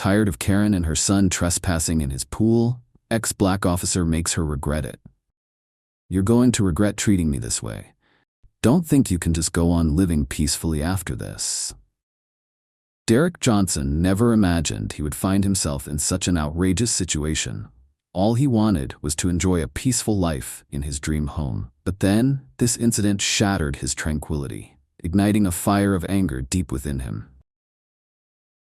Tired of Karen and her son trespassing in his pool, ex-black officer makes her regret it. "You're going to regret treating me this way. Don't think you can just go on living peacefully after this." Derek Johnson never imagined he would find himself in such an outrageous situation. All he wanted was to enjoy a peaceful life in his dream home. But then, this incident shattered his tranquility, igniting a fire of anger deep within him.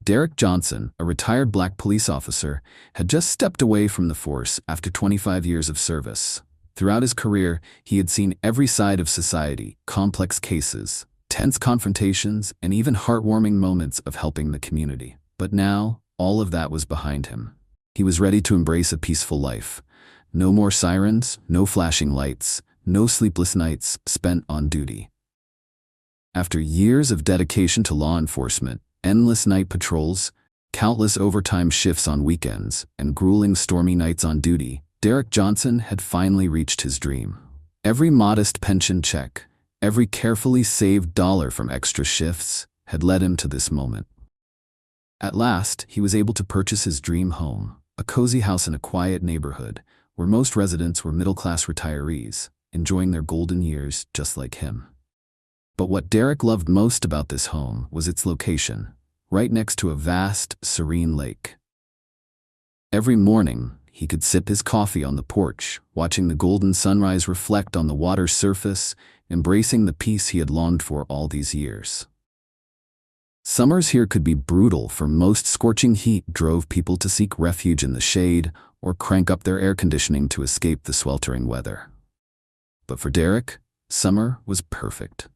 Derek Johnson, a retired black police officer, had just stepped away from the force after 25 years of service. Throughout his career, he had seen every side of society, complex cases, tense confrontations, and even heartwarming moments of helping the community. But now, all of that was behind him. He was ready to embrace a peaceful life. No more sirens, no flashing lights, no sleepless nights spent on duty. After years of dedication to law enforcement, endless night patrols, countless overtime shifts on weekends, and grueling stormy nights on duty, Derek Johnson had finally reached his dream. Every modest pension check, every carefully saved dollar from extra shifts had led him to this moment. At last, he was able to purchase his dream home, a cozy house in a quiet neighborhood where most residents were middle-class retirees, enjoying their golden years just like him. But what Derek loved most about this home was its location, right next to a vast, serene lake. Every morning, he could sip his coffee on the porch, watching the golden sunrise reflect on the water's surface, embracing the peace he had longed for all these years. Summers here could be brutal, for most scorching heat drove people to seek refuge in the shade or crank up their air conditioning to escape the sweltering weather. But for Derek, summer was perfect.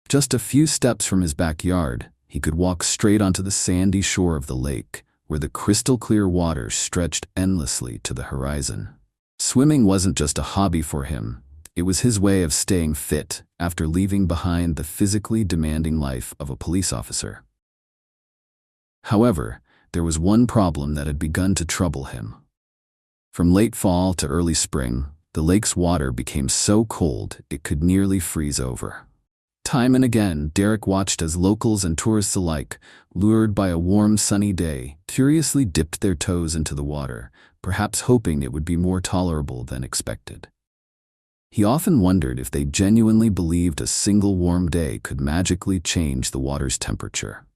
Just a few steps from his backyard, he could walk straight onto the sandy shore of the lake, where the crystal-clear water stretched endlessly to the horizon. Swimming wasn't just a hobby for him. It was his way of staying fit after leaving behind the physically demanding life of a police officer. However, there was one problem that had begun to trouble him. From late fall to early spring, the lake's water became so cold it could nearly freeze over. Time and again, Derek watched as locals and tourists alike, lured by a warm, sunny day, curiously dipped their toes into the water, perhaps hoping it would be more tolerable than expected. He often wondered if they genuinely believed a single warm day could magically change the water's temperature.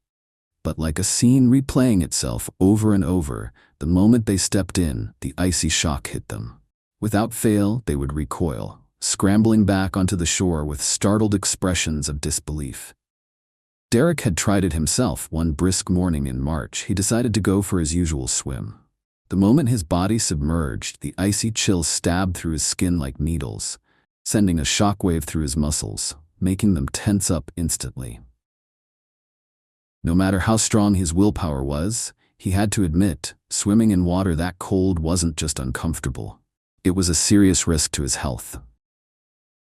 But like a scene replaying itself over and over, the moment they stepped in, the icy shock hit them. Without fail, they would recoil, scrambling back onto the shore with startled expressions of disbelief. Derek had tried it himself. One brisk morning in March, he decided to go for his usual swim. The moment his body submerged, the icy chill stabbed through his skin like needles, sending a shockwave through his muscles, making them tense up instantly. No matter how strong his willpower was, he had to admit, swimming in water that cold wasn't just uncomfortable. It was a serious risk to his health.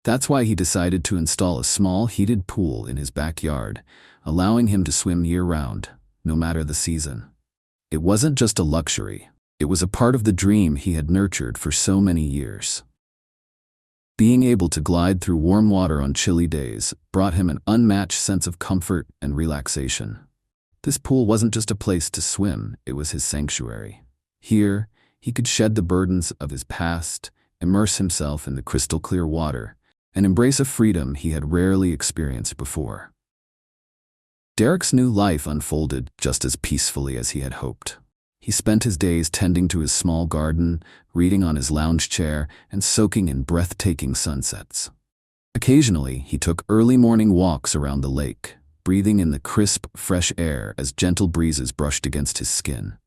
That's why he decided to install a small heated pool in his backyard, allowing him to swim year-round, no matter the season. It wasn't just a luxury, it was a part of the dream he had nurtured for so many years. Being able to glide through warm water on chilly days brought him an unmatched sense of comfort and relaxation. This pool wasn't just a place to swim, it was his sanctuary. Here, he could shed the burdens of his past, immerse himself in the crystal-clear water, and embrace a freedom he had rarely experienced before. Derek's new life unfolded just as peacefully as he had hoped. He spent his days tending to his small garden, reading on his lounge chair, and soaking in breathtaking sunsets. Occasionally, he took early morning walks around the lake, breathing in the crisp, fresh air as gentle breezes brushed against his skin.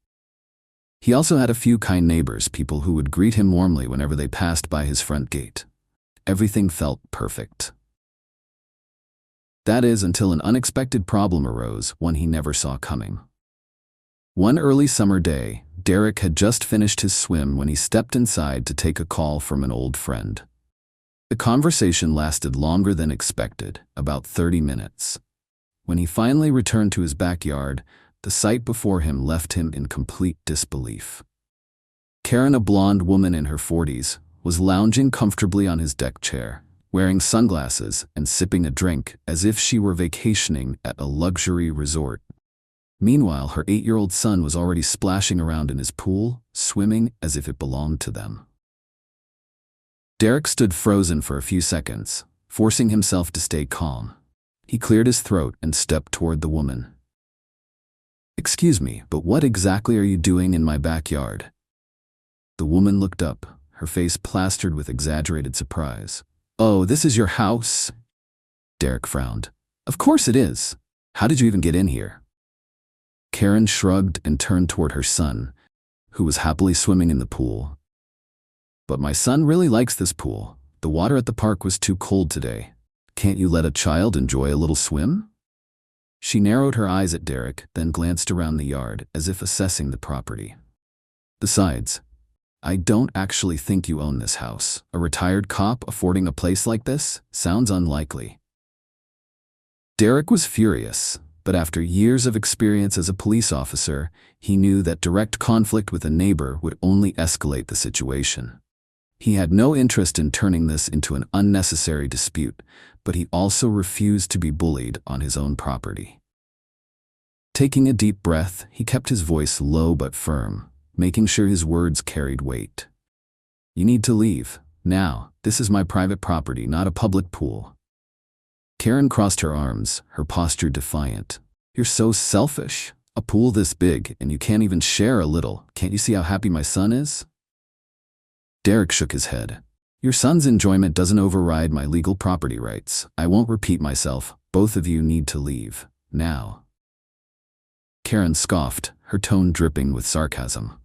He also had a few kind neighbors, people who would greet him warmly whenever they passed by his front gate. Everything felt perfect. That is, until an unexpected problem arose, one he never saw coming. One early summer day, Derek had just finished his swim when he stepped inside to take a call from an old friend. The conversation lasted longer than expected, about 30 minutes. When he finally returned to his backyard, the sight before him left him in complete disbelief. Karen, a blonde woman in her 40s, was lounging comfortably on his deck chair, wearing sunglasses and sipping a drink as if she were vacationing at a luxury resort. Meanwhile, her 8-year-old son was already splashing around in his pool, swimming as if it belonged to them. Derek stood frozen for a few seconds, forcing himself to stay calm. He cleared his throat and stepped toward the woman. "Excuse me, but what exactly are you doing in my backyard?" The woman looked up, her face plastered with exaggerated surprise. "Oh, this is your house?" Derek frowned. "Of course it is. How did you even get in here?" Karen shrugged and turned toward her son, who was happily swimming in the pool. "But my son really likes this pool. The water at the park was too cold today. Can't you let a child enjoy a little swim?" She narrowed her eyes at Derek, then glanced around the yard as if assessing the property. "Besides, I don't actually think you own this house. A retired cop affording a place like this sounds unlikely." Derek was furious, but after years of experience as a police officer, he knew that direct conflict with a neighbor would only escalate the situation. He had no interest in turning this into an unnecessary dispute, but he also refused to be bullied on his own property. Taking a deep breath, he kept his voice low but firm, making sure his words carried weight. "You need to leave, now. This is my private property, not a public pool." Karen crossed her arms, her posture defiant. "You're so selfish. A pool this big, and you can't even share a little. Can't you see how happy my son is?" Derek shook his head. "Your son's enjoyment doesn't override my legal property rights. I won't repeat myself. Both of you need to leave, now." Karen scoffed, her tone dripping with sarcasm.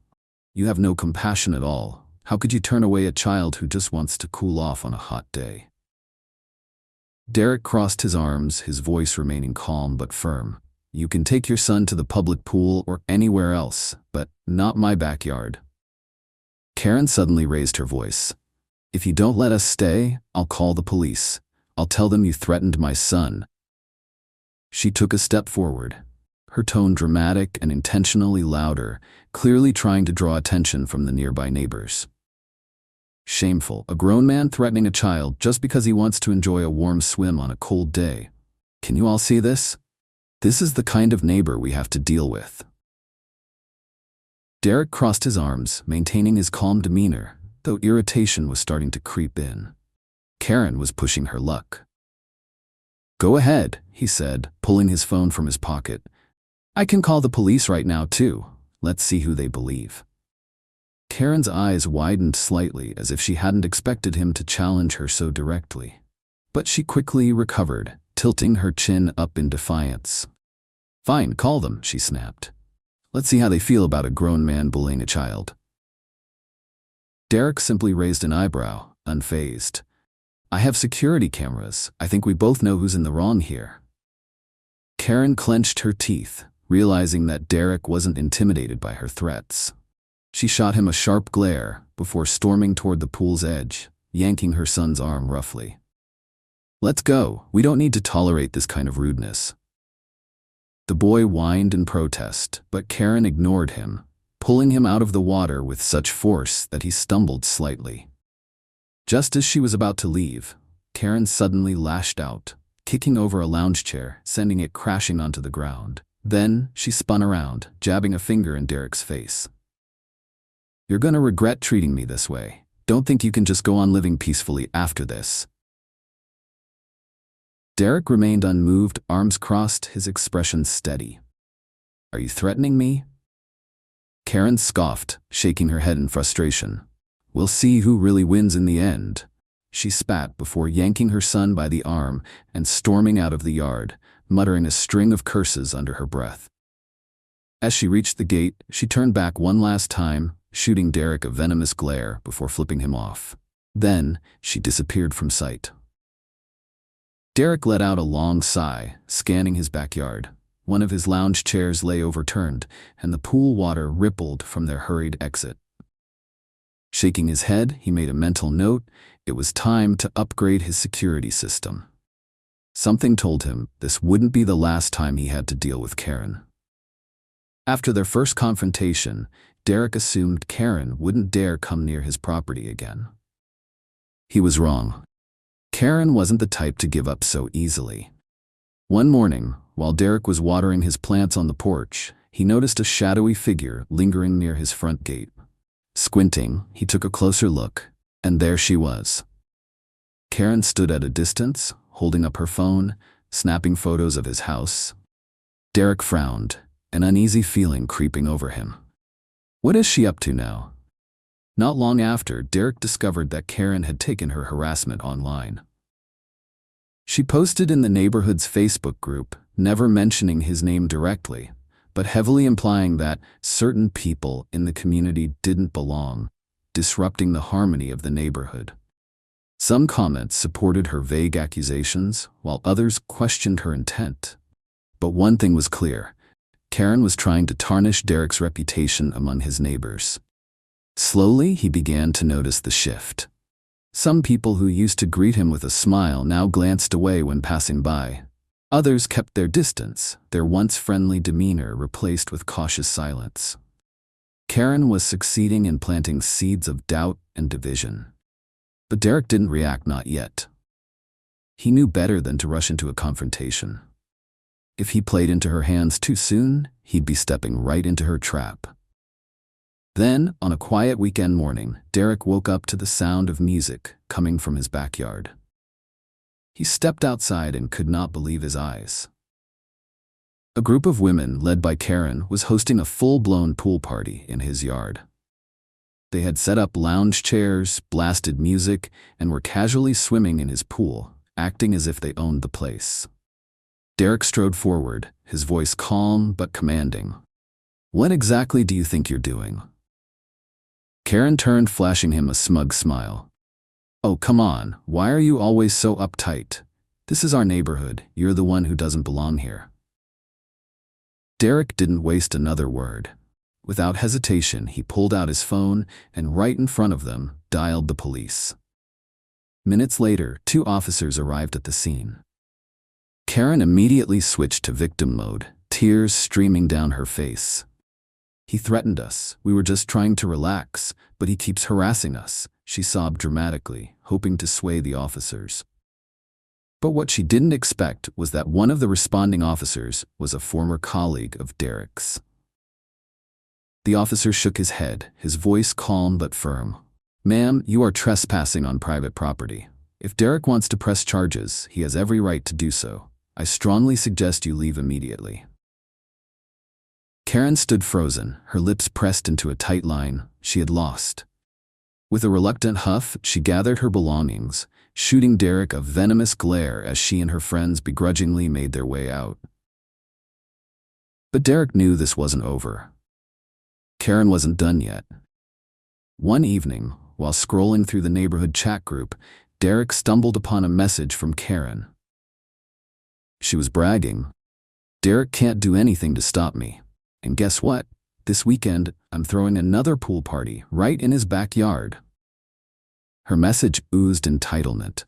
"You have no compassion at all. How could you turn away a child who just wants to cool off on a hot day?" Derek crossed his arms, his voice remaining calm but firm. "You can take your son to the public pool or anywhere else, but not my backyard." Karen suddenly raised her voice. "If you don't let us stay, I'll call the police. I'll tell them you threatened my son." She took a step forward, her tone dramatic and intentionally louder, clearly trying to draw attention from the nearby neighbors. Shameful, a grown man threatening a child just because he wants to enjoy a warm swim on a cold day. Can you all see this? This is the kind of neighbor we have to deal with. Derek crossed his arms, maintaining his calm demeanor, though irritation was starting to creep in. Karen was pushing her luck. "Go ahead," he said, pulling his phone from his pocket. "I can call the police right now, too. Let's see who they believe." Karen's eyes widened slightly as if she hadn't expected him to challenge her so directly. But she quickly recovered, tilting her chin up in defiance. "Fine, call them," she snapped. "Let's see how they feel about a grown man bullying a child." Derek simply raised an eyebrow, unfazed. "I have security cameras. I think we both know who's in the wrong here." Karen clenched her teeth, realizing that Derek wasn't intimidated by her threats. She shot him a sharp glare before storming toward the pool's edge, yanking her son's arm roughly. "Let's go. We don't need to tolerate this kind of rudeness." The boy whined in protest, but Karen ignored him, pulling him out of the water with such force that he stumbled slightly. Just as she was about to leave, Karen suddenly lashed out, kicking over a lounge chair, sending it crashing onto the ground. Then she spun around, jabbing a finger in Derek's face. "You're gonna regret treating me this way. Don't think you can just go on living peacefully after this." Derek remained unmoved, arms crossed, his expression steady. "Are you threatening me?" Karen scoffed, shaking her head in frustration. "We'll see who really wins in the end." She spat before yanking her son by the arm and storming out of the yard, muttering a string of curses under her breath. As she reached the gate, she turned back one last time, shooting Derek a venomous glare before flipping him off. Then, she disappeared from sight. Derek let out a long sigh, scanning his backyard. One of his lounge chairs lay overturned, and the pool water rippled from their hurried exit. Shaking his head, he made a mental note. It was time to upgrade his security system. Something told him this wouldn't be the last time he had to deal with Karen. After their first confrontation, Derek assumed Karen wouldn't dare come near his property again. He was wrong. Karen wasn't the type to give up so easily. One morning, while Derek was watering his plants on the porch, he noticed a shadowy figure lingering near his front gate. Squinting, he took a closer look, and there she was. Karen stood at a distance, holding up her phone, snapping photos of his house. Derek frowned, an uneasy feeling creeping over him. What is she up to now? Not long after, Derek discovered that Karen had taken her harassment online. She posted in the neighborhood's Facebook group, never mentioning his name directly, but heavily implying that certain people in the community didn't belong, disrupting the harmony of the neighborhood. Some comments supported her vague accusations, while others questioned her intent. But one thing was clear: Karen was trying to tarnish Derek's reputation among his neighbors. Slowly, he began to notice the shift. Some people who used to greet him with a smile now glanced away when passing by. Others kept their distance, their once friendly demeanor replaced with cautious silence. Karen was succeeding in planting seeds of doubt and division. But Derek didn't react, not yet. He knew better than to rush into a confrontation. If he played into her hands too soon, he'd be stepping right into her trap. Then, on a quiet weekend morning, Derek woke up to the sound of music coming from his backyard. He stepped outside and could not believe his eyes. A group of women, led by Karen, was hosting a full-blown pool party in his yard. They had set up lounge chairs, blasted music, and were casually swimming in his pool, acting as if they owned the place. Derek strode forward, his voice calm but commanding. "What exactly do you think you're doing?" Karen turned, flashing him a smug smile. "Oh, come on, why are you always so uptight? This is our neighborhood, you're the one who doesn't belong here." Derek didn't waste another word. Without hesitation, he pulled out his phone and right in front of them, dialed the police. Minutes later, 2 officers arrived at the scene. Karen immediately switched to victim mode, tears streaming down her face. "He threatened us. We were just trying to relax, but he keeps harassing us," she sobbed dramatically, hoping to sway the officers. But what she didn't expect was that one of the responding officers was a former colleague of Derek's. The officer shook his head, his voice calm but firm. "Ma'am, you are trespassing on private property. If Derek wants to press charges, he has every right to do so. I strongly suggest you leave immediately." Karen stood frozen, her lips pressed into a tight line. She had lost. With a reluctant huff, she gathered her belongings, shooting Derek a venomous glare as she and her friends begrudgingly made their way out. But Derek knew this wasn't over. Karen wasn't done yet. One evening, while scrolling through the neighborhood chat group, Derek stumbled upon a message from Karen. She was bragging. "Derek can't do anything to stop me. And guess what? This weekend, I'm throwing another pool party right in his backyard." Her message oozed entitlement.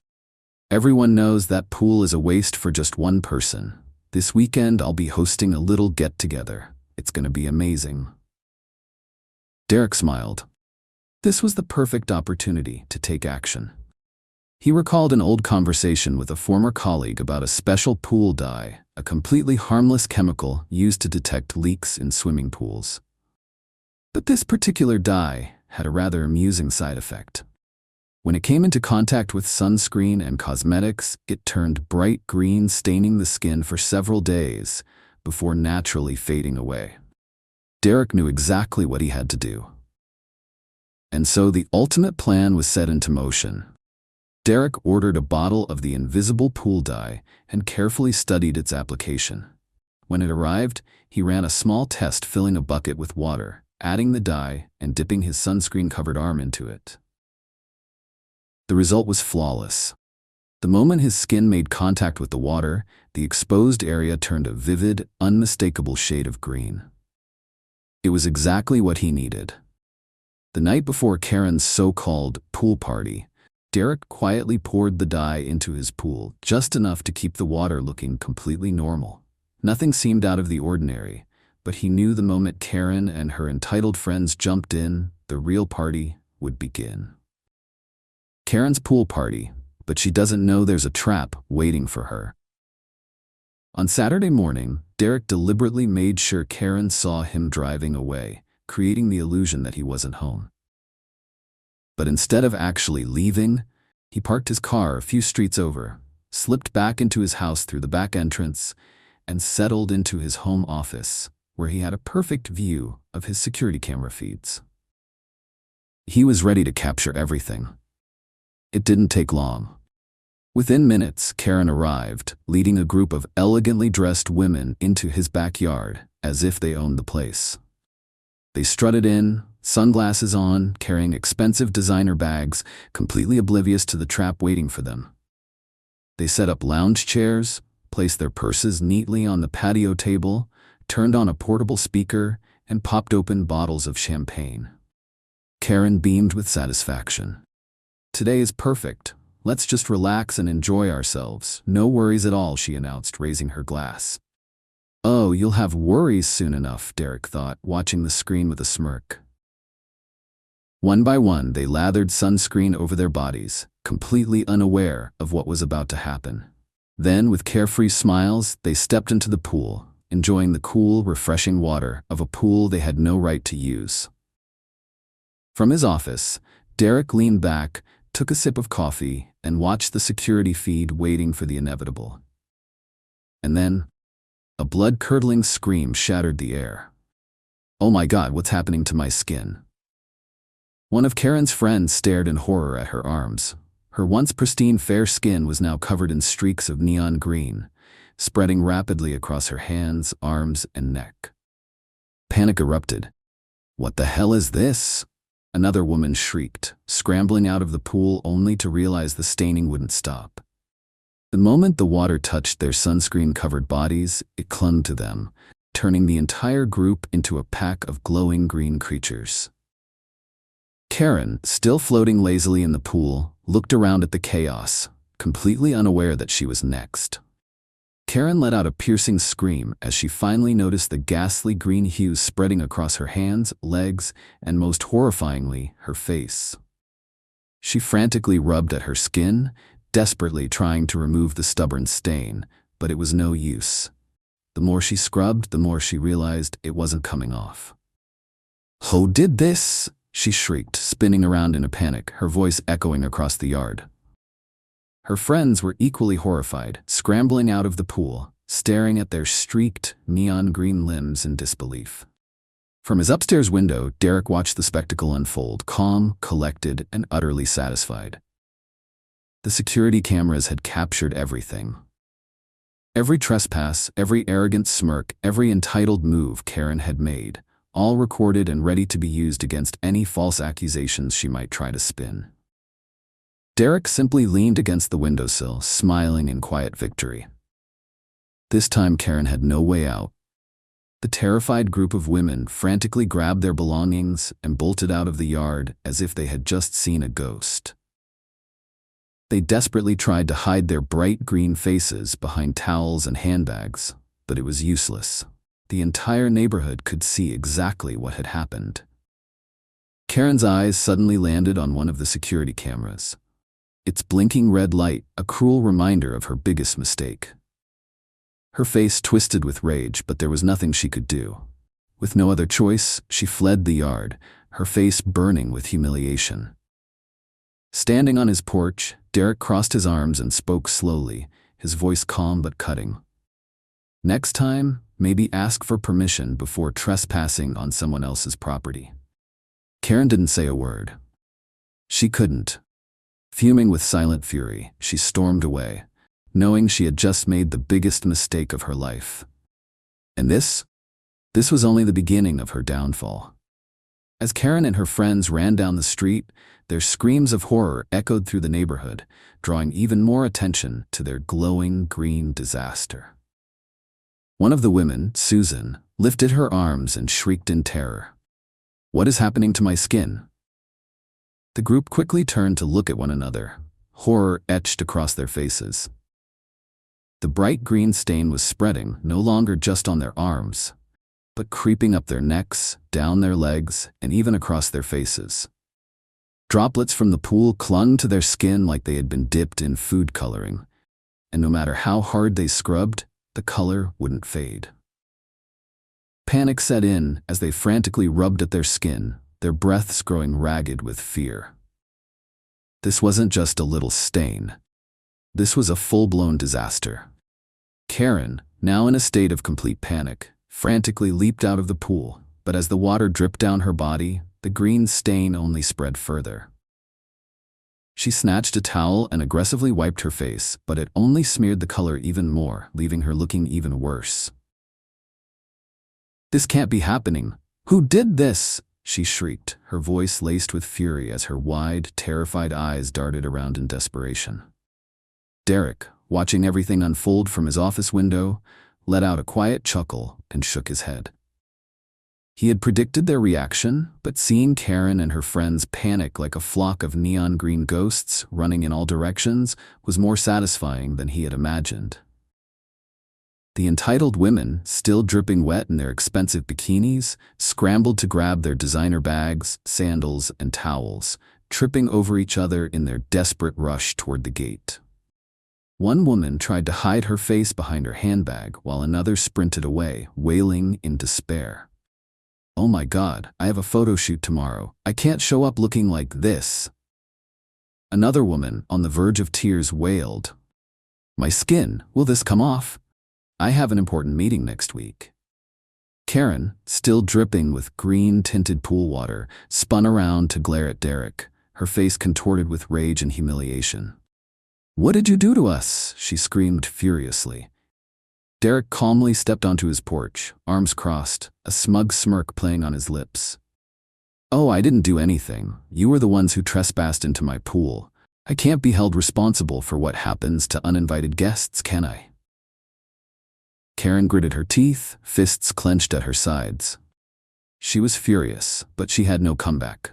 "Everyone knows that pool is a waste for just one person. This weekend, I'll be hosting a little get-together. It's going to be amazing." Derek smiled. This was the perfect opportunity to take action. He recalled an old conversation with a former colleague about a special pool dye, a completely harmless chemical used to detect leaks in swimming pools. But this particular dye had a rather amusing side effect. When it came into contact with sunscreen and cosmetics, it turned bright green, staining the skin for several days before naturally fading away. Derek knew exactly what he had to do. And so the ultimate plan was set into motion. Derek ordered a bottle of the invisible pool dye and carefully studied its application. When it arrived, he ran a small test, filling a bucket with water, adding the dye, and dipping his sunscreen-covered arm into it. The result was flawless. The moment his skin made contact with the water, the exposed area turned a vivid, unmistakable shade of green. It was exactly what he needed. The night before Karen's so-called pool party, Derek quietly poured the dye into his pool, just enough to keep the water looking completely normal. Nothing seemed out of the ordinary, but he knew the moment Karen and her entitled friends jumped in, the real party would begin. Karen's pool party, but she doesn't know there's a trap waiting for her. On Saturday morning, Derek deliberately made sure Karen saw him driving away, creating the illusion that he wasn't home. But instead of actually leaving, he parked his car a few streets over, slipped back into his house through the back entrance, and settled into his home office, where he had a perfect view of his security camera feeds. He was ready to capture everything. It didn't take long. Within minutes, Karen arrived, leading a group of elegantly dressed women into his backyard, as if they owned the place. They strutted in, sunglasses on, carrying expensive designer bags, completely oblivious to the trap waiting for them. They set up lounge chairs, placed their purses neatly on the patio table, turned on a portable speaker, and popped open bottles of champagne. Karen beamed with satisfaction. "Today is perfect. Let's just relax and enjoy ourselves. No worries at all," she announced, raising her glass. "Oh, you'll have worries soon enough," Derek thought, watching the screen with a smirk. One by one, they lathered sunscreen over their bodies, completely unaware of what was about to happen. Then, with carefree smiles, they stepped into the pool, enjoying the cool, refreshing water of a pool they had no right to use. From his office, Derek leaned back, took a sip of coffee, and watched the security feed waiting for the inevitable. And then, a blood-curdling scream shattered the air. "Oh my God, what's happening to my skin?" One of Karen's friends stared in horror at her arms. Her once pristine fair skin was now covered in streaks of neon green, spreading rapidly across her hands, arms, and neck. Panic erupted. "What the hell is this?" Another woman shrieked, scrambling out of the pool only to realize the staining wouldn't stop. The moment the water touched their sunscreen-covered bodies, it clung to them, turning the entire group into a pack of glowing green creatures. Karen, still floating lazily in the pool, looked around at the chaos, completely unaware that she was next. Karen let out a piercing scream as she finally noticed the ghastly green hues spreading across her hands, legs, and most horrifyingly, her face. She frantically rubbed at her skin, desperately trying to remove the stubborn stain, but it was no use. The more she scrubbed, the more she realized it wasn't coming off. "Who did this?" she shrieked, spinning around in a panic, her voice echoing across the yard. Her friends were equally horrified, scrambling out of the pool, staring at their streaked, neon green limbs in disbelief. From his upstairs window, Derek watched the spectacle unfold, calm, collected, and utterly satisfied. The security cameras had captured everything. Every trespass, every arrogant smirk, every entitled move Karen had made, all recorded and ready to be used against any false accusations she might try to spin. Derek simply leaned against the windowsill, smiling in quiet victory. This time Karen had no way out. The terrified group of women frantically grabbed their belongings and bolted out of the yard as if they had just seen a ghost. They desperately tried to hide their bright green faces behind towels and handbags, but it was useless. The entire neighborhood could see exactly what had happened. Karen's eyes suddenly landed on one of the security cameras. Its blinking red light, a cruel reminder of her biggest mistake. Her face twisted with rage, but there was nothing she could do. With no other choice, she fled the yard, her face burning with humiliation. Standing on his porch, Derek crossed his arms and spoke slowly, his voice calm but cutting. "Next time, maybe ask for permission before trespassing on someone else's property." Karen didn't say a word. She couldn't. Fuming with silent fury, she stormed away, knowing she had just made the biggest mistake of her life. And this was only the beginning of her downfall. As Karen and her friends ran down the street, their screams of horror echoed through the neighborhood, drawing even more attention to their glowing green disaster. One of the women, Susan, lifted her arms and shrieked in terror. "What is happening to my skin?" The group quickly turned to look at one another, horror etched across their faces. The bright green stain was spreading, no longer just on their arms, but creeping up their necks, down their legs, and even across their faces. Droplets from the pool clung to their skin like they had been dipped in food coloring, and no matter how hard they scrubbed, the color wouldn't fade. Panic set in as they frantically rubbed at their skin, their breaths growing ragged with fear. This wasn't just a little stain. This was a full-blown disaster. Karen, now in a state of complete panic, frantically leaped out of the pool, but as the water dripped down her body, the green stain only spread further. She snatched a towel and aggressively wiped her face, but it only smeared the color even more, leaving her looking even worse. "This can't be happening. Who did this?" she shrieked, her voice laced with fury as her wide, terrified eyes darted around in desperation. Derek, watching everything unfold from his office window, let out a quiet chuckle and shook his head. He had predicted their reaction, but seeing Karen and her friends panic like a flock of neon green ghosts running in all directions was more satisfying than he had imagined. The entitled women, still dripping wet in their expensive bikinis, scrambled to grab their designer bags, sandals, and towels, tripping over each other in their desperate rush toward the gate. One woman tried to hide her face behind her handbag while another sprinted away, wailing in despair. "Oh my God, I have a photo shoot tomorrow. I can't show up looking like this." Another woman, on the verge of tears, wailed, "My skin, will this come off? I have an important meeting next week." Karen, still dripping with green-tinted pool water, spun around to glare at Derek, her face contorted with rage and humiliation. "What did you do to us?" she screamed furiously. Derek calmly stepped onto his porch, arms crossed, a smug smirk playing on his lips. "Oh, I didn't do anything. You were the ones who trespassed into my pool. I can't be held responsible for what happens to uninvited guests, can I?" Karen gritted her teeth, fists clenched at her sides. She was furious, but she had no comeback.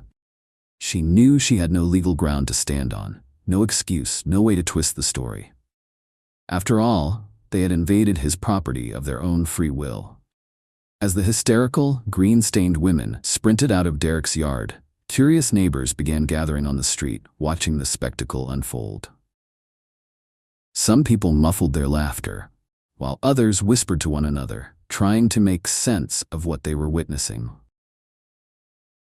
She knew she had no legal ground to stand on, no excuse, no way to twist the story. After all, they had invaded his property of their own free will. As the hysterical, green-stained women sprinted out of Derek's yard, curious neighbors began gathering on the street, watching the spectacle unfold. Some people muffled their laughter, while others whispered to one another, trying to make sense of what they were witnessing.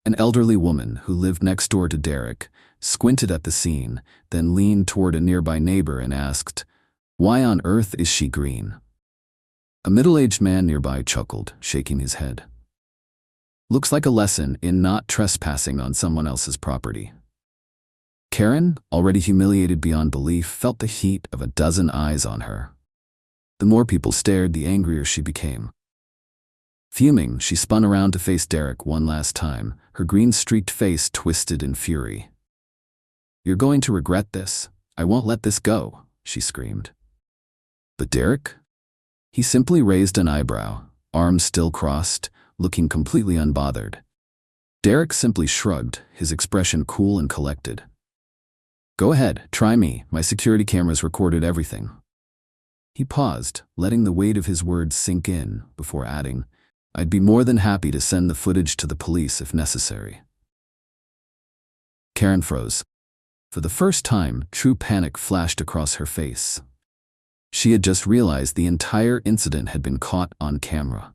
An elderly woman who lived next door to Derek squinted at the scene, then leaned toward a nearby neighbor and asked, "Why on earth is she green?" A middle-aged man nearby chuckled, shaking his head. "Looks like a lesson in not trespassing on someone else's property." Karen, already humiliated beyond belief, felt the heat of a dozen eyes on her. The more people stared, the angrier she became. Fuming, she spun around to face Derek one last time, her green-streaked face twisted in fury. "You're going to regret this. I won't let this go," she screamed. But Derek? He simply raised an eyebrow, arms still crossed, looking completely unbothered. Derek simply shrugged, his expression cool and collected. "Go ahead, try me. My security cameras recorded everything." He paused, letting the weight of his words sink in, before adding, "I'd be more than happy to send the footage to the police if necessary." Karen froze. For the first time, true panic flashed across her face. She had just realized the entire incident had been caught on camera.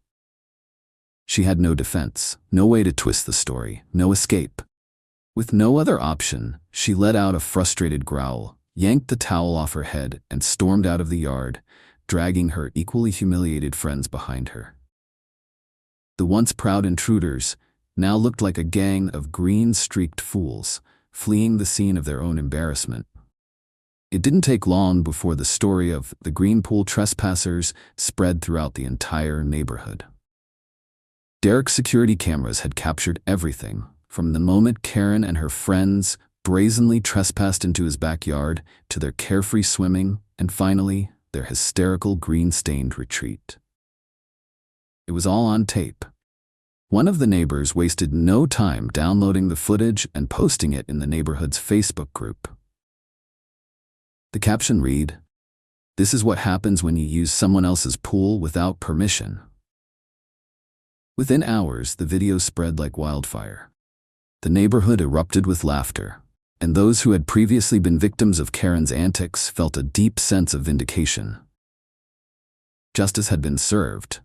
She had no defense, no way to twist the story, no escape. With no other option, she let out a frustrated growl, yanked the towel off her head, and stormed out of the yard, dragging her equally humiliated friends behind her. The once proud intruders now looked like a gang of green-streaked fools, fleeing the scene of their own embarrassment. It didn't take long before the story of the green pool trespassers spread throughout the entire neighborhood. Derek's security cameras had captured everything, from the moment Karen and her friends brazenly trespassed into his backyard to their carefree swimming and finally their hysterical green-stained retreat. It was all on tape. One of the neighbors wasted no time downloading the footage and posting it in the neighborhood's Facebook group. The caption read, "This is what happens when you use someone else's pool without permission." Within hours, the video spread like wildfire. The neighborhood erupted with laughter, and those who had previously been victims of Karen's antics felt a deep sense of vindication. Justice had been served,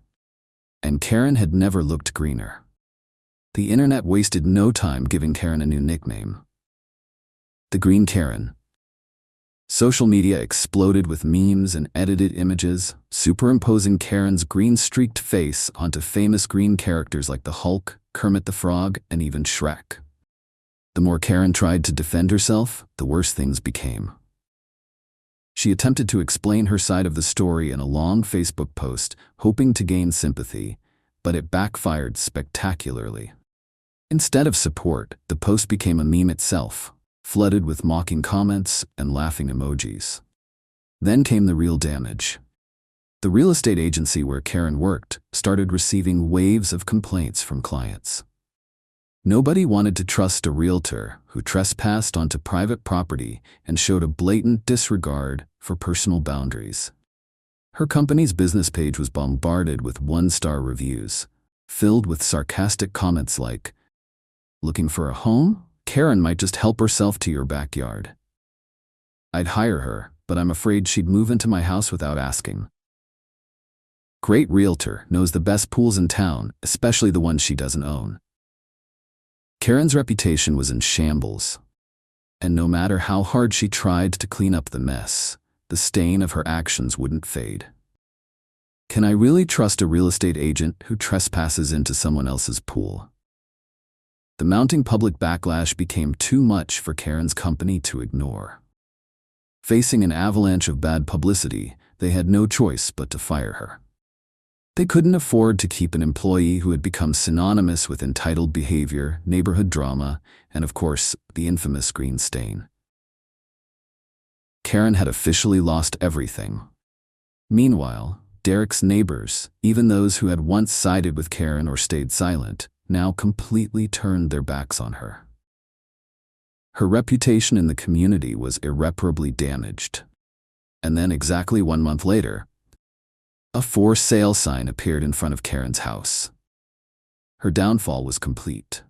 and Karen had never looked greener. The internet wasted no time giving Karen a new nickname: the Green Karen. Social media exploded with memes and edited images, superimposing Karen's green-streaked face onto famous green characters like the Hulk, Kermit the Frog, and even Shrek. The more Karen tried to defend herself, the worse things became. She attempted to explain her side of the story in a long Facebook post, hoping to gain sympathy, but it backfired spectacularly. Instead of support, the post became a meme itself, flooded with mocking comments and laughing emojis. Then came the real damage. The real estate agency where Karen worked started receiving waves of complaints from clients. Nobody wanted to trust a realtor who trespassed onto private property and showed a blatant disregard for personal boundaries. Her company's business page was bombarded with one-star reviews, filled with sarcastic comments like, "Looking for a home? Karen might just help herself to your backyard. I'd hire her, but I'm afraid she'd move into my house without asking. Great realtor knows the best pools in town, especially the ones she doesn't own." Karen's reputation was in shambles, and no matter how hard she tried to clean up the mess, the stain of her actions wouldn't fade. Can I really trust a real estate agent who trespasses into someone else's pool? The mounting public backlash became too much for Karen's company to ignore. Facing an avalanche of bad publicity, they had no choice but to fire her. They couldn't afford to keep an employee who had become synonymous with entitled behavior, neighborhood drama, and of course, the infamous green stain. Karen had officially lost everything. Meanwhile, Derek's neighbors, even those who had once sided with Karen or stayed silent, now completely turned their backs on her. Her reputation in the community was irreparably damaged. And then exactly 1 month later, a for sale sign appeared in front of Karen's house. Her downfall was complete.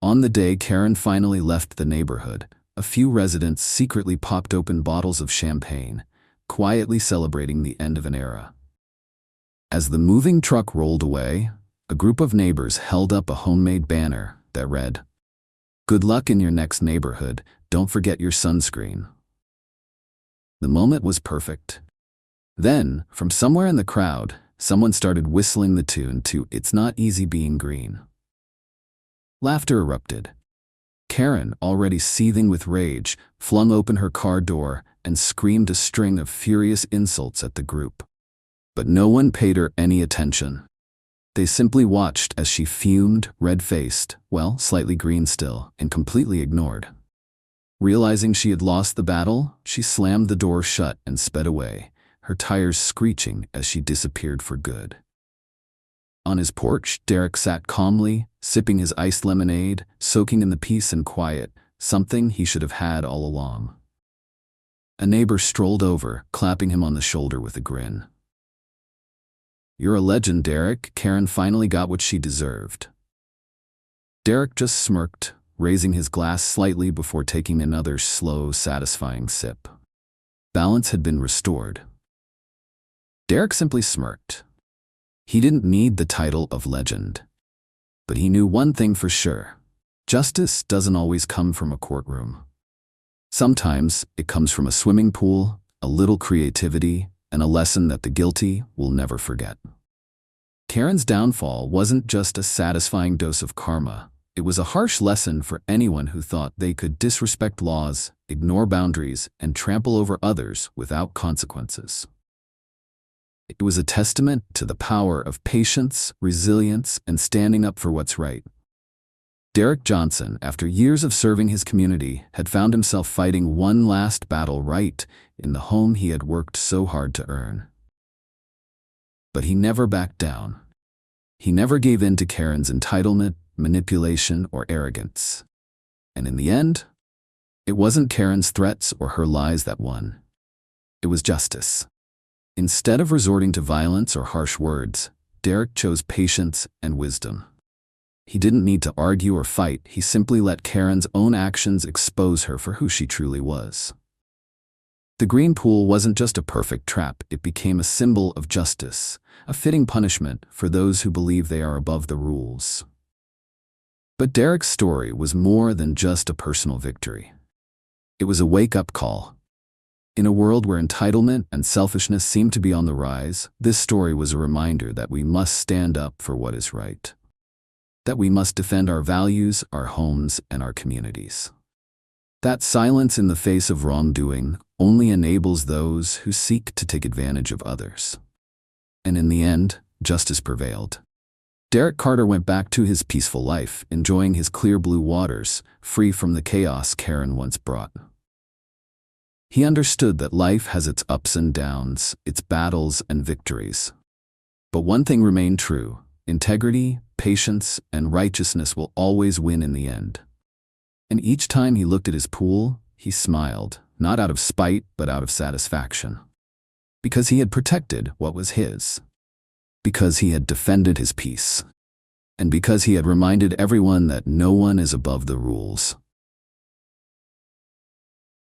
On the day Karen finally left the neighborhood, a few residents secretly popped open bottles of champagne, quietly celebrating the end of an era. As the moving truck rolled away, a group of neighbors held up a homemade banner that read, "Good luck in your next neighborhood, don't forget your sunscreen." The moment was perfect. Then, from somewhere in the crowd, someone started whistling the tune to "It's Not Easy Being Green." Laughter erupted. Karen, already seething with rage, flung open her car door and screamed a string of furious insults at the group. But no one paid her any attention. They simply watched as she fumed, red-faced, well, slightly green still, and completely ignored. Realizing she had lost the battle, she slammed the door shut and sped away, her tires screeching as she disappeared for good. On his porch, Derek sat calmly, sipping his iced lemonade, soaking in the peace and quiet, something he should have had all along. A neighbor strolled over, clapping him on the shoulder with a grin. "You're a legend, Derek." Karen finally got what she deserved. Derek just smirked, raising his glass slightly before taking another slow, satisfying sip. Balance had been restored. Derek simply smirked. He didn't need the title of legend. But he knew one thing for sure: justice doesn't always come from a courtroom. Sometimes it comes from a swimming pool, a little creativity, and a lesson that the guilty will never forget. Karen's downfall wasn't just a satisfying dose of karma. It was a harsh lesson for anyone who thought they could disrespect laws, ignore boundaries, and trample over others without consequences. It was a testament to the power of patience, resilience, and standing up for what's right. Derek Johnson, after years of serving his community, had found himself fighting one last battle right in the home he had worked so hard to earn. But he never backed down. He never gave in to Karen's entitlement, manipulation, or arrogance. And in the end, it wasn't Karen's threats or her lies that won. It was justice. Instead of resorting to violence or harsh words, Derek chose patience and wisdom. He didn't need to argue or fight. He simply let Karen's own actions expose her for who she truly was. The green pool wasn't just a perfect trap, it became a symbol of justice, a fitting punishment for those who believe they are above the rules. But Derek's story was more than just a personal victory. It was a wake-up call. In a world where entitlement and selfishness seem to be on the rise, this story was a reminder that we must stand up for what is right. That we must defend our values, our homes, and our communities. That silence in the face of wrongdoing only enables those who seek to take advantage of others. And in the end, justice prevailed. Derek Carter went back to his peaceful life, enjoying his clear blue waters, free from the chaos Karen once brought. He understood that life has its ups and downs, its battles and victories. But one thing remained true: integrity, patience, and righteousness will always win in the end. And each time he looked at his pool, he smiled, not out of spite, but out of satisfaction. Because he had protected what was his. Because he had defended his peace. And because he had reminded everyone that no one is above the rules.